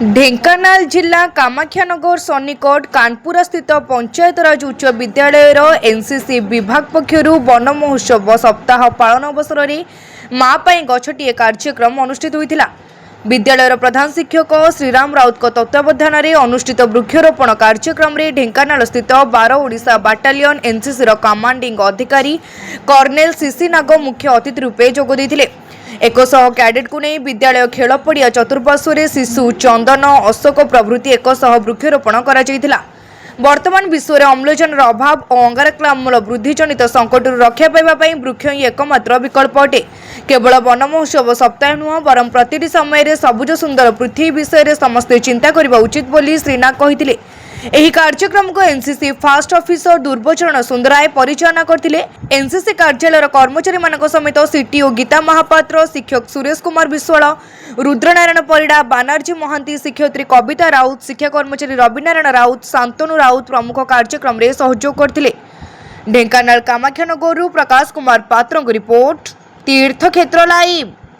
ढेंकानाल जिला कामाख्यानगर सन्निकट कानपुर स्थित पंचायतराज उच्च विद्यालय एनसीसी विभाग पक्षर वन महोत्सव सप्ताह पालन अवसर में माँ पाई गछटिए कार्यक्रम अनुष्ठित होता। विद्यालय प्रधान शिक्षक श्रीराम राउत तत्वावधान में अनुष्ठित वृक्षरोपण कार्यक्रम में ढेंकानाल स्थित 12 ओडिशा बाटालियन एनसीसी कमांडिंग अधिकारी कर्नेल सीसी नाग मुख्य अतिथि रूपे जोग देथिले। 100 कैडेट को नहीं विद्यालय खेल पड़िया चतुर्पार्श्व शिशु चंदन अशोक प्रभृति 100 वृक्षरोपण करा। वर्तमान विश्व में अम्लजान अभाव और अंगारकाम्ल वृद्धि जनित संकट रक्षा पाइबा वृक्ष ही एकमात्र विकल्प अटे। केवल वन महोत्सव सप्ताह नुह बर प्रति समय सबुज सुंदर पृथ्वी विषय में समस्ते चिंता करने उचित बोली श्री नाग कहिथिले। एही कार्यक्रम को एनसीसी फास्ट ऑफिसर दुर्बचरण सुंदराय परिचालना करथिले। एनसीसी कार्यालय कर्मचारी मानक समेत सीटीओ गीता महापात्र, शिक्षक सुरेश कुमार विश्वाल, रुद्रनारायण परिडा, बानर्जी महांती, शिक्षयित्री कविता राउत, शिक्षा कर्मचारी रविनारायण राउत, शांतनु राउत प्रमुख कार्यक्रम में सहयोग करथिले। ढेंकानाल कामाख्यानगर प्रकाश कुमार पात्र रिपोर्ट तीर्थक्षेत्र लाइव।